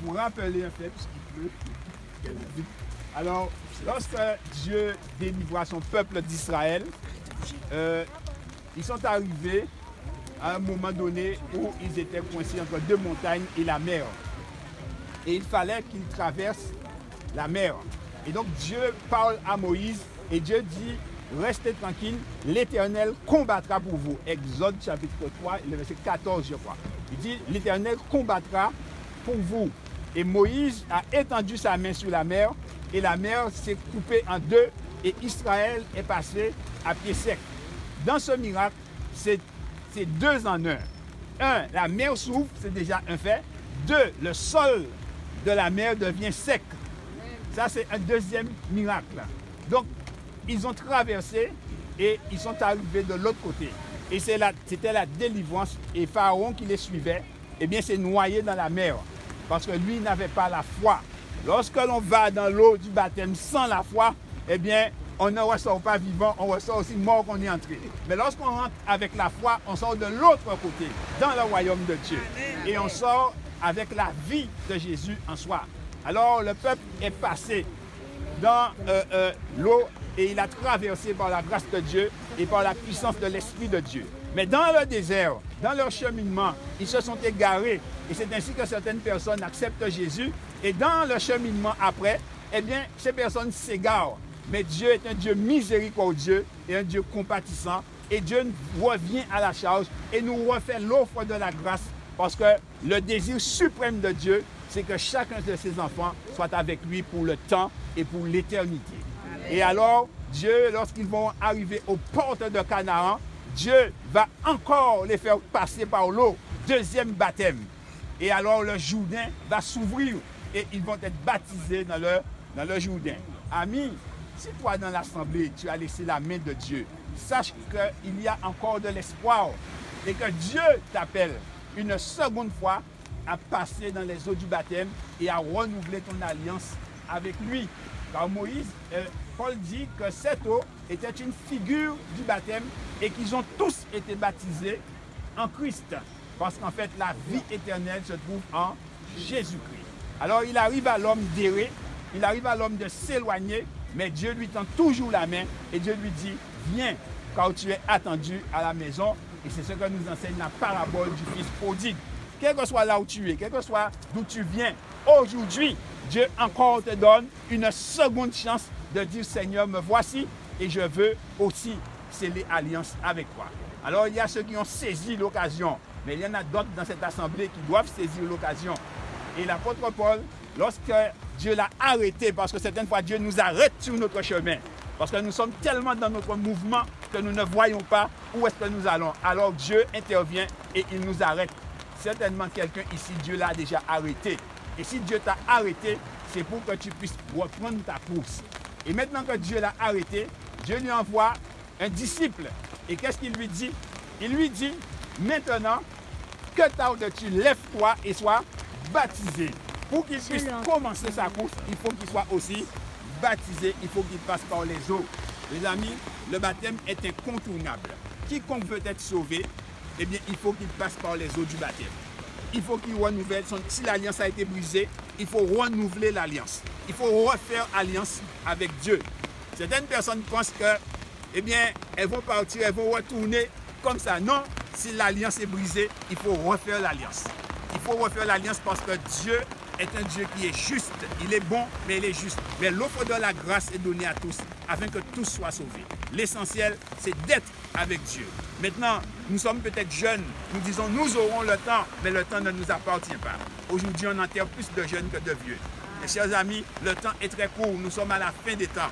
vous rappeler un fait, puisqu'il pleut. Alors, lorsque Dieu délivra son peuple d'Israël, ils sont arrivés à un moment donné où ils étaient coincés entre deux montagnes et la mer. Et il fallait qu'ils traversent la mer. Et donc Dieu parle à Moïse et Dieu dit, restez tranquille, l'Éternel combattra pour vous. Exode chapitre 3, le verset 14 je crois. Il dit, l'Éternel combattra pour vous. Et Moïse a étendu sa main sur la mer et la mer s'est coupée en deux et Israël est passé à pied sec. Dans ce miracle, c'est deux en un. Un, la mer s'ouvre, c'est déjà un fait. Deux, le sol de la mer devient sec. Ça, c'est un deuxième miracle. Donc, ils ont traversé et ils sont arrivés de l'autre côté. Et c'était la délivrance. Et Pharaon qui les suivait, eh bien, s'est noyé dans la mer. Parce que lui n'avait pas la foi. Lorsque l'on va dans l'eau du baptême sans la foi, eh bien, on ne ressort pas vivant, on ressort aussi mort qu'on est entré. Mais lorsqu'on rentre avec la foi, on sort de l'autre côté, dans le royaume de Dieu. Et on sort avec la vie de Jésus en soi. Alors le peuple est passé dans l'eau et il a traversé par la grâce de Dieu et par la puissance de l'Esprit de Dieu. Mais dans le désert, dans leur cheminement, ils se sont égarés. Et c'est ainsi que certaines personnes acceptent Jésus. Et dans le cheminement après, eh bien, ces personnes s'égarent. Mais Dieu est un Dieu miséricordieux et un Dieu compatissant. Et Dieu revient à la charge et nous refait l'offre de la grâce. Parce que le désir suprême de Dieu, c'est que chacun de ses enfants soit avec lui pour le temps et pour l'éternité. Et alors, Dieu, lorsqu'ils vont arriver aux portes de Canaan, Dieu va encore les faire passer par l'eau. Deuxième baptême. Et alors le Jourdain va s'ouvrir et ils vont être baptisés dans le Jourdain. Amis, si toi dans l'assemblée, tu as laissé la main de Dieu, sache qu'il y a encore de l'espoir et que Dieu t'appelle une seconde fois à passer dans les eaux du baptême et à renouveler ton alliance avec lui. Car Moïse, Paul dit que cette eau était une figure du baptême et qu'ils ont tous été baptisés en Christ. Parce qu'en fait, la vie éternelle se trouve en Jésus-Christ. Alors il arrive à l'homme d'errer, il arrive à l'homme de s'éloigner, mais Dieu lui tend toujours la main et Dieu lui dit, viens, car tu es attendu à la maison. Et c'est ce que nous enseigne la parabole du fils prodigue. Quel que soit là où tu es, quel que soit d'où tu viens, aujourd'hui, Dieu encore te donne une seconde chance de dire, Seigneur, me voici et je veux aussi sceller alliance avec toi. Alors il y a ceux qui ont saisi l'occasion, mais il y en a d'autres dans cette assemblée qui doivent saisir l'occasion. Et l'apôtre Paul, lorsque Dieu l'a arrêté, parce que certaines fois Dieu nous arrête sur notre chemin, parce que nous sommes tellement dans notre mouvement que nous ne voyons pas où est-ce que nous allons. Alors Dieu intervient et il nous arrête. Certainement quelqu'un ici, Dieu l'a déjà arrêté. Et si Dieu t'a arrêté, c'est pour que tu puisses reprendre ta course. Et maintenant que Dieu l'a arrêté, Dieu lui envoie un disciple. Et qu'est-ce qu'il lui dit? Il lui dit, maintenant, que tardes-tu, lève-toi et sois baptisé. Pour qu'il puisse commencer sa course, il faut qu'il soit aussi baptisé, il faut qu'il passe par les eaux. Les amis, le baptême est incontournable. Quiconque veut être sauvé, eh bien, il faut qu'il passe par les eaux du baptême. Il faut qu'il renouvelle, si l'alliance a été brisée, il faut renouveler l'alliance. Il faut refaire alliance avec Dieu. Certaines personnes pensent que, eh bien, elles vont partir, elles vont retourner comme ça. Non, si l'alliance est brisée, il faut refaire l'alliance. Il faut refaire l'alliance parce que Dieu est un Dieu qui est juste. Il est bon, mais il est juste. Mais l'offre de la grâce est donnée à tous, afin que tous soient sauvés. L'essentiel, c'est d'être avec Dieu. Maintenant, nous sommes peut-être jeunes, nous disons nous aurons le temps, mais le temps ne nous appartient pas. Aujourd'hui, on enterre plus de jeunes que de vieux. Mes chers amis, le temps est très court, nous sommes à la fin des temps.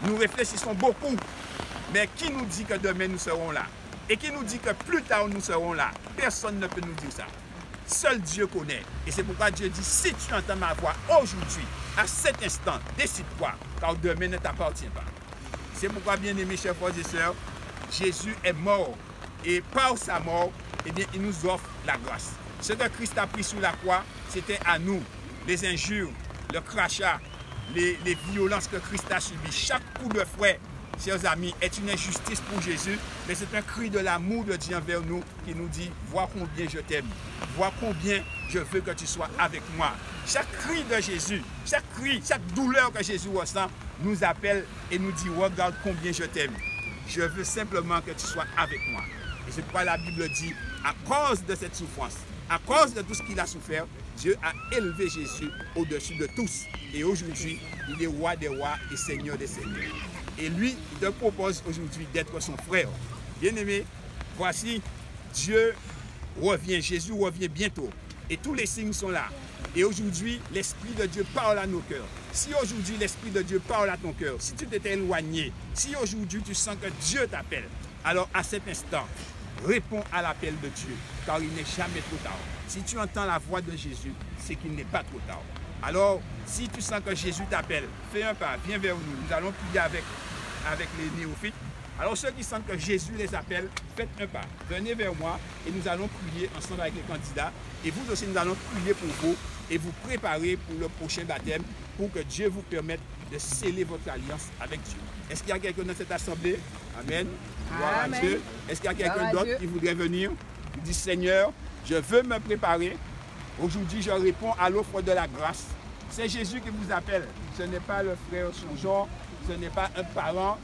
Nous réfléchissons beaucoup, mais qui nous dit que demain nous serons là? Et qui nous dit que plus tard nous serons là? Personne ne peut nous dire ça. Seul Dieu connaît. Et c'est pourquoi Dieu dit, si tu entends ma voix aujourd'hui, à cet instant, décide-toi, car demain ne t'appartient pas. C'est pourquoi, bien aimés chers frères et sœurs, Jésus est mort. Et par sa mort, eh bien, il nous offre la grâce. Ce que Christ a pris sur la croix, c'était à nous. Les injures, le crachat, les violences que Christ a subies. Chaque coup de fouet, chers amis, est une injustice pour Jésus, mais c'est un cri de l'amour de Dieu envers nous qui nous dit, vois combien je t'aime, vois combien je veux que tu sois avec moi. Chaque cri de Jésus, chaque cri, chaque douleur que Jésus ressent, nous appelle et nous dit, regarde combien je t'aime. Je veux simplement que tu sois avec moi. Et c'est pourquoi la Bible dit, à cause de cette souffrance, à cause de tout ce qu'il a souffert, Dieu a élevé Jésus au-dessus de tous. Et aujourd'hui, il est roi des rois et seigneur des seigneurs. Et lui, il te propose aujourd'hui d'être son frère. Bien-aimé, voici, Dieu revient, Jésus revient bientôt. Et tous les signes sont là. Et aujourd'hui, l'Esprit de Dieu parle à nos cœurs. Si aujourd'hui, l'Esprit de Dieu parle à ton cœur, si tu t'étais éloigné, si aujourd'hui tu sens que Dieu t'appelle, alors à cet instant, réponds à l'appel de Dieu, car il n'est jamais trop tard. Si tu entends la voix de Jésus, c'est qu'il n'est pas trop tard. Alors, si tu sens que Jésus t'appelle, fais un pas, viens vers nous. Nous allons prier avec les néophytes. Alors, ceux qui sentent que Jésus les appelle, faites un pas. Venez vers moi et nous allons prier ensemble avec les candidats. Et vous aussi, nous allons prier pour vous et vous préparer pour le prochain baptême pour que Dieu vous permette de sceller votre alliance avec Dieu. Est-ce qu'il y a quelqu'un dans cette assemblée? Amen. Gloire à Dieu. Est-ce qu'il y a quelqu'un d'autre qui voudrait venir? Il dit, Seigneur, je veux me préparer. Aujourd'hui, je réponds à l'offre de la grâce. C'est Jésus qui vous appelle. Ce n'est pas le frère son genre, ce n'est pas un parent.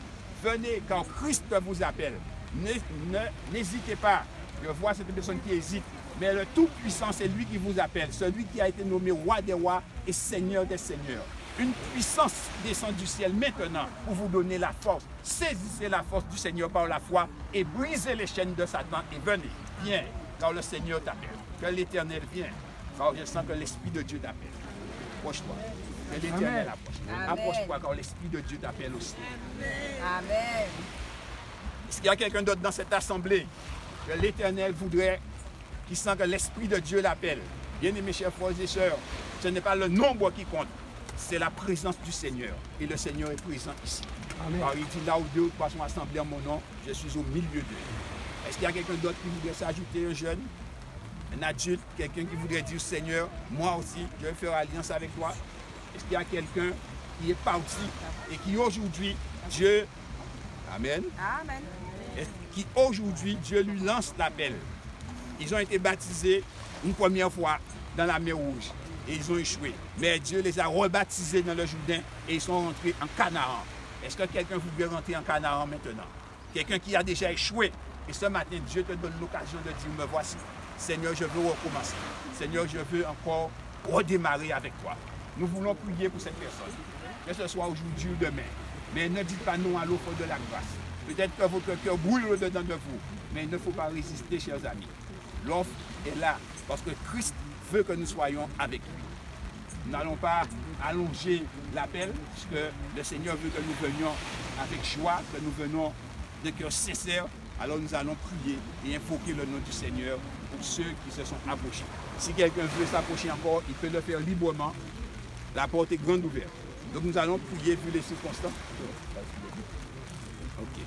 Venez quand Christ vous appelle. N'hésitez pas. Je vois cette personne qui hésite. Mais le Tout-Puissant, c'est lui qui vous appelle. Celui qui a été nommé roi des rois et seigneur des seigneurs. Une puissance descend du ciel maintenant pour vous donner la force. Saisissez la force du Seigneur par la foi et brisez les chaînes de Satan et venez. Viens, car le Seigneur t'appelle. Que l'Éternel vienne, car je sens que l'Esprit de Dieu t'appelle. Approche-toi. Que l'Éternel approche. Approche-toi, car l'Esprit de Dieu t'appelle aussi. Amen. Est-ce qu'il y a quelqu'un d'autre dans cette assemblée que l'Éternel voudrait, qui sent que l'Esprit de Dieu l'appelle? Bien-aimés chers frères et sœurs, ce n'est pas le nombre qui compte, c'est la présence du Seigneur. Et le Seigneur est présent ici. Amen. Car il dit là où deux ou trois sont assemblés en mon nom, je suis au milieu d'eux. Est-ce qu'il y a quelqu'un d'autre qui voudrait s'ajouter, un jeune, un adulte, quelqu'un qui voudrait dire, Seigneur, moi aussi, je vais faire alliance avec toi? Est-ce qu'il y a quelqu'un qui est parti et qui aujourd'hui, Dieu, Amen, Amen, qui aujourd'hui, Dieu lui lance l'appel. Ils ont été baptisés une première fois dans la mer Rouge et ils ont échoué. Mais Dieu les a rebaptisés dans le Jourdain et ils sont rentrés en Canaan. Est-ce que quelqu'un voudrait rentrer en Canaan maintenant? Quelqu'un qui a déjà échoué. Et ce matin, Dieu te donne l'occasion de dire, me voici. Seigneur, je veux recommencer. Seigneur, je veux encore redémarrer avec toi. Nous voulons prier pour cette personne, que ce soit aujourd'hui ou demain. Mais ne dites pas non à l'offre de la grâce. Peut-être que votre cœur brûle au-dedans de vous, mais il ne faut pas résister, chers amis. L'offre est là, parce que Christ veut que nous soyons avec lui. Nous n'allons pas allonger l'appel, puisque le Seigneur veut que nous venions avec joie, que nous venons de cœur sincère. Alors nous allons prier et invoquer le nom du Seigneur pour ceux qui se sont approchés. Si quelqu'un veut s'approcher encore, il peut le faire librement. La porte est grande ouverte. Donc nous allons prier vu les circonstances. Ok.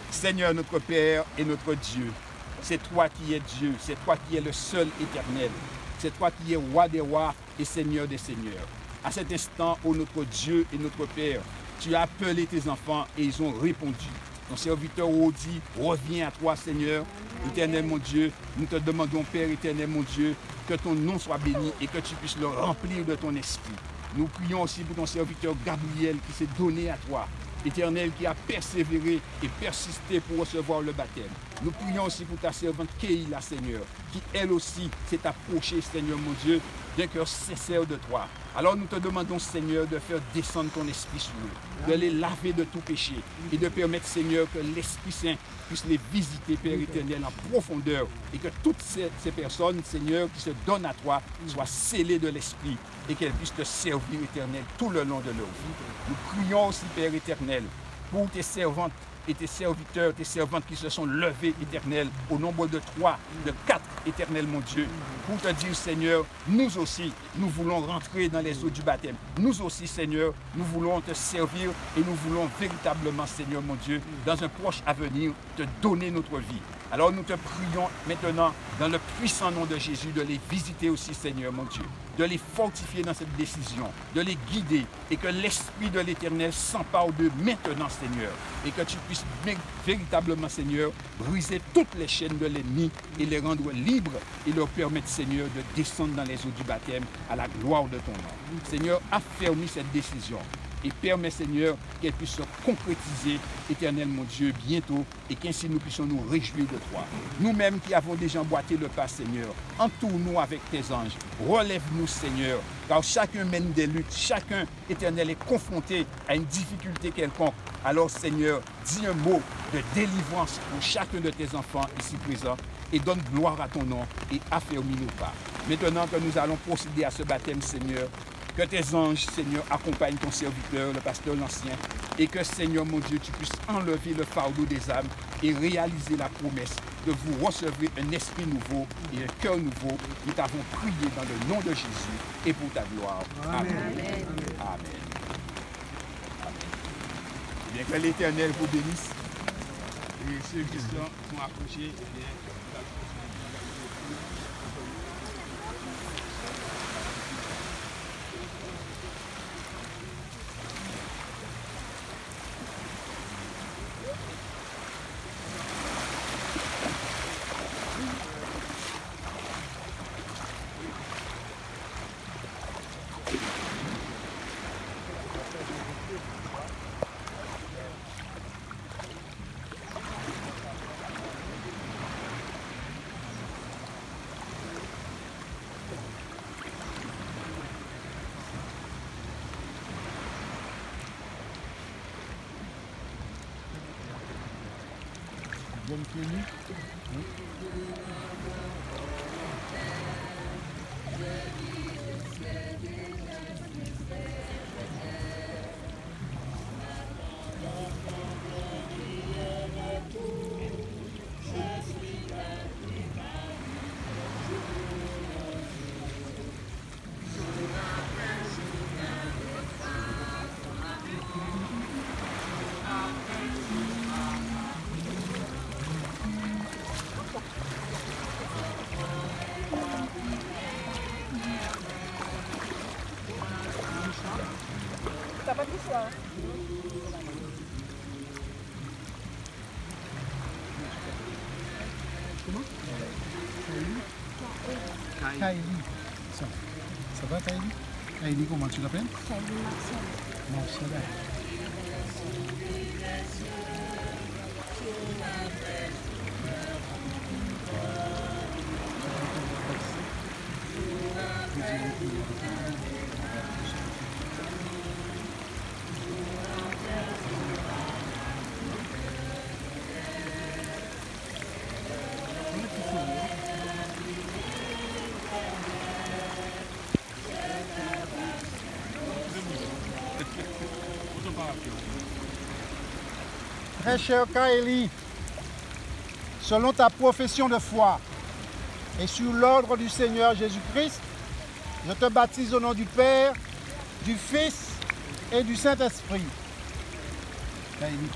Seigneur notre Père et notre Dieu, c'est toi qui es Dieu, c'est toi qui es le seul éternel, c'est toi qui es roi des rois et seigneur des seigneurs. À cet instant, ô notre Dieu et notre Père, tu as appelé tes enfants et ils ont répondu. Ton serviteur dit, reviens à toi Seigneur, éternel mon Dieu, nous te demandons Père éternel mon Dieu, que ton nom soit béni et que tu puisses le remplir de ton esprit. Nous prions aussi pour ton serviteur Gabriel qui s'est donné à toi, éternel qui a persévéré et persisté pour recevoir le baptême. Nous prions aussi pour ta servante Keïla Seigneur, qui elle aussi s'est approchée Seigneur mon Dieu, d'un cœur sincère de toi. Alors nous te demandons Seigneur de faire descendre ton esprit sur eux, de les laver de tout péché et de permettre Seigneur que l'Esprit Saint puisse les visiter Père éternel en profondeur et que toutes ces personnes Seigneur qui se donnent à toi soient scellées de l'Esprit et qu'elles puissent te servir éternel tout le long de leur vie. Nous prions aussi Père éternel pour tes servantes et tes serviteurs, tes servantes qui se sont levés, éternel, au nombre de 3, de 4, éternel mon Dieu, pour te dire, Seigneur, nous aussi, nous voulons rentrer dans les eaux du baptême. Nous aussi, Seigneur, nous voulons te servir et nous voulons véritablement, Seigneur mon Dieu, dans un proche avenir, te donner notre vie. Alors nous te prions maintenant, dans le puissant nom de Jésus, de les visiter aussi, Seigneur mon Dieu. de les fortifier dans cette décision, de les guider et que l'Esprit de l'Éternel s'empare d'eux maintenant, Seigneur, et que tu puisses véritablement, Seigneur, briser toutes les chaînes de l'ennemi et les rendre libres et leur permettre, Seigneur, de descendre dans les eaux du baptême à la gloire de ton nom. Seigneur, affermis cette décision et permets, Seigneur, qu'elle puisse se concrétiser, Éternel mon Dieu, bientôt, et qu'ainsi nous puissions nous réjouir de toi. Nous-mêmes qui avons déjà emboîté le pas, Seigneur, entoure-nous avec tes anges, relève-nous, Seigneur, car chacun mène des luttes, chacun, Éternel, est confronté à une difficulté quelconque. Alors, Seigneur, dis un mot de délivrance pour chacun de tes enfants ici présents et donne gloire à ton nom et affermis-nous pas. Maintenant que nous allons procéder à ce baptême, Seigneur, que tes anges, Seigneur, accompagnent ton serviteur, le pasteur l'Ancien, et que, Seigneur mon Dieu, tu puisses enlever le fardeau des âmes et réaliser la promesse de vous recevoir un esprit nouveau et un cœur nouveau. Nous t'avons prié dans le nom de Jésus et pour ta gloire. Amen. Amen. Amen. Bien que l'Éternel vous bénisse. Et ceux qui sont approchés, eh bien, Kaili. Ça va, Kaili? Kaili, comment tu l'appelles? Kaili Marcel. Marcel. Très cher Kaeli, selon ta profession de foi et sur l'ordre du Seigneur Jésus-Christ, je te baptise au nom du Père, du Fils et du Saint-Esprit. Kaeli.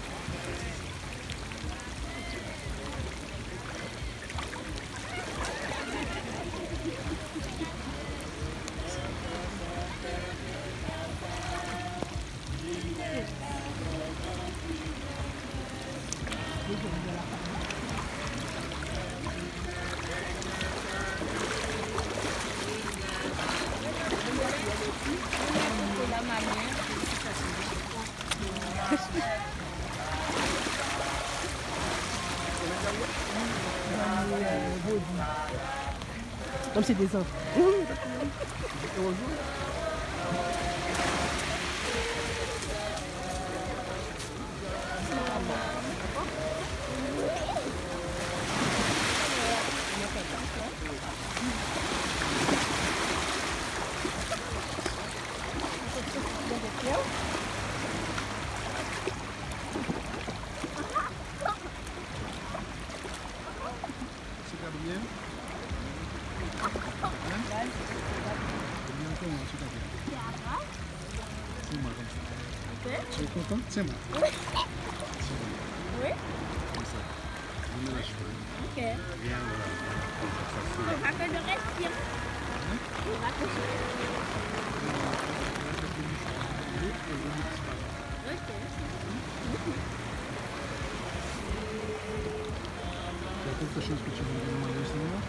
Comme c'est des enfants. Tu es content? C'est moi. Oui. Comme ça. Ok. On va que je respire. On va que Il y a quelque chose que tu veux demander au Seigneur?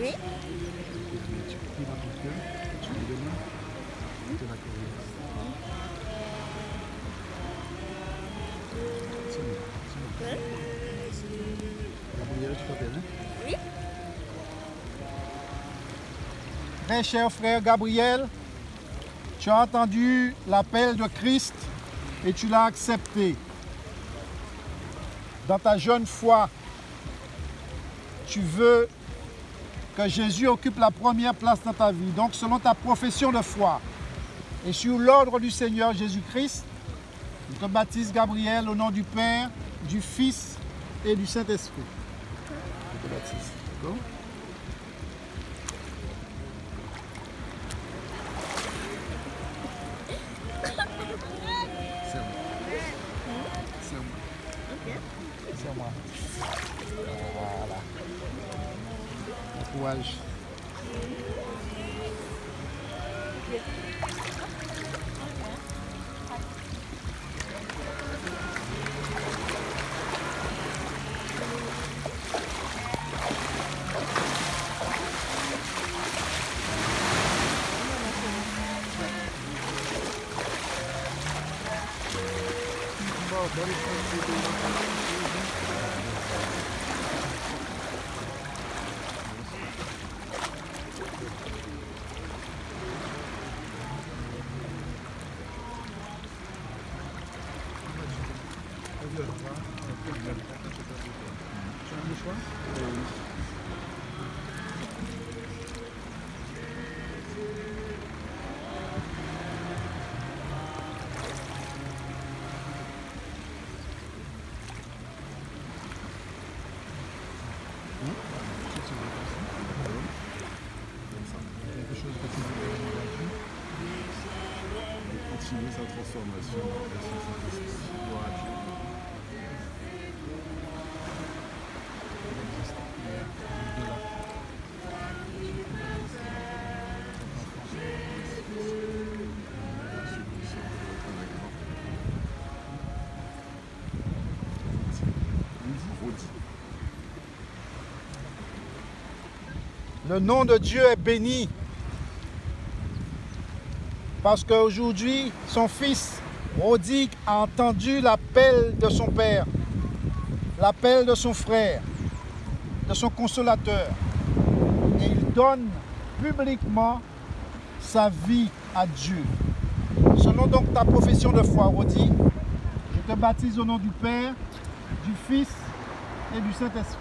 Oui. Tu pries dans ton cœur, tu lui demandes, tu te l'accordes. C'est bon, c'est bon. Gabriel, tu t'appelles, hein? Oui. Très cher frère Gabriel, tu as entendu l'appel de Christ et tu l'as accepté. Dans ta jeune foi, tu veux que Jésus occupe la première place dans ta vie. Donc, selon ta profession de foi et sur l'ordre du Seigneur Jésus-Christ, je te baptise Gabriel au nom du Père, du Fils et du Saint-Esprit. Je te baptise, d'accord? C'est moi. Voilà. Bon courage. Continuer sa transformation vers son Saint-Esprit. Gloire à Dieu. Le nom de Dieu est béni. Parce qu'aujourd'hui, son fils, Rodic, a entendu l'appel de son père, l'appel de son frère, de son consolateur. Et il donne publiquement sa vie à Dieu. Selon donc ta profession de foi, Rodic, je te baptise au nom du Père, du Fils et du Saint-Esprit.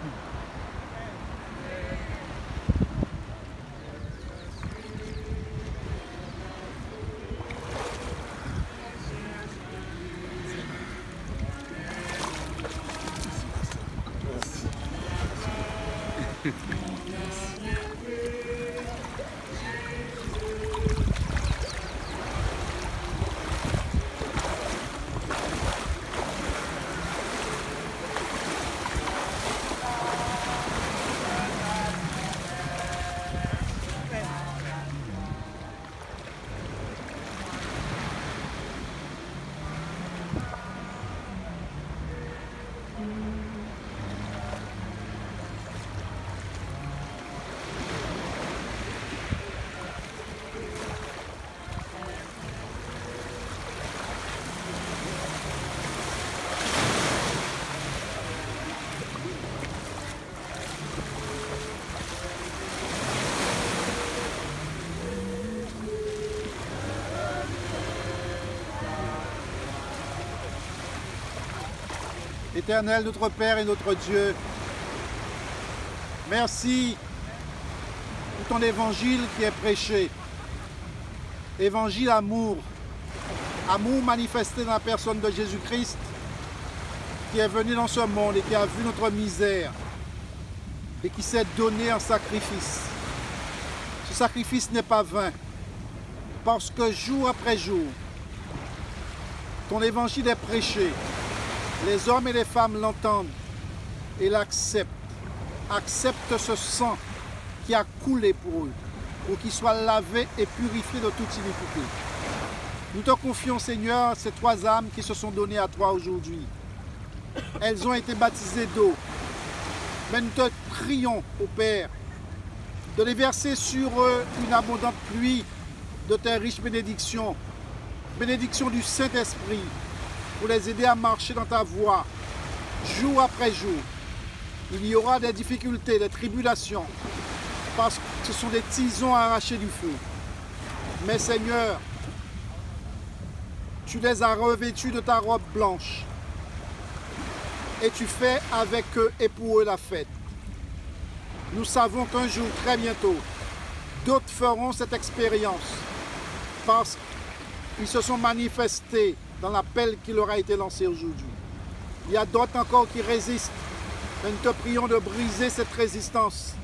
Éternel, notre Père et notre Dieu, merci pour ton évangile qui est prêché. Évangile amour, amour manifesté dans la personne de Jésus-Christ qui est venu dans ce monde et qui a vu notre misère et qui s'est donné en sacrifice. Ce sacrifice n'est pas vain parce que jour après jour, ton évangile est prêché. Les hommes et les femmes l'entendent et l'accepte. Accepte ce sang qui a coulé pour eux, pour qu'ils soient lavés et purifiés de toute iniquité. Nous te confions, Seigneur, ces 3 âmes qui se sont données à toi aujourd'hui. Elles ont été baptisées d'eau. Mais nous te prions, ô Père, de les verser sur eux une abondante pluie de tes riches bénédictions, bénédictions du Saint-Esprit, pour les aider à marcher dans ta voie, jour après jour. Il y aura des difficultés, des tribulations, parce que ce sont des tisons arrachés du feu. Mais Seigneur, tu les as revêtus de ta robe blanche, et tu fais avec eux et pour eux la fête. Nous savons qu'un jour, très bientôt, d'autres feront cette expérience parce qu'ils se sont manifestés dans l'appel qui leur a été lancé aujourd'hui. Il y a d'autres encore qui résistent, mais nous te prions de briser cette résistance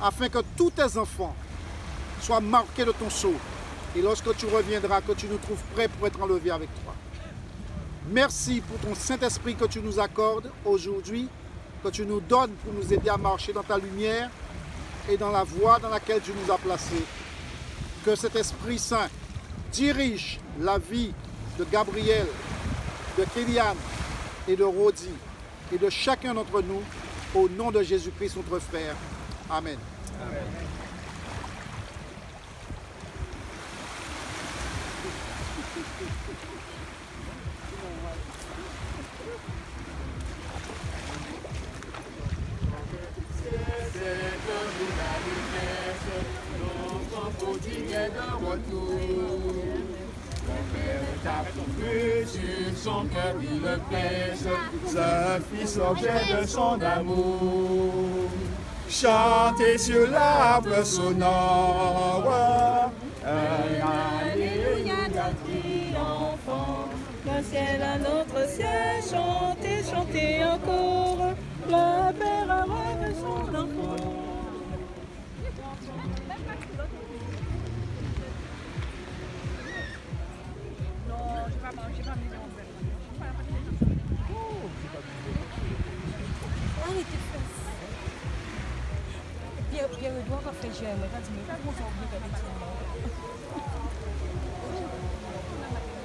afin que tous tes enfants soient marqués de ton sceau et lorsque tu reviendras, que tu nous trouves prêts pour être enlevés avec toi. Merci pour ton Saint-Esprit que tu nous accordes aujourd'hui, que tu nous donnes pour nous aider à marcher dans ta lumière et dans la voie dans laquelle tu nous as placés. Que cet Esprit Saint dirige la vie de Gabriel, de Kéliane et de Rodi et de chacun d'entre nous au nom de Jésus-Christ notre frère. Amen. Amen. Sur son cœur il le pèse, ce fils objet de son amour. Chantez sur l'arbre sonore, Alléluia d'un triomphant. Le ciel à notre ciel, chantez, chantez encore. Le Père a rêvé son enfant. Pierre-Edouard a fait gêne. Il a dit, mais comment ça va vous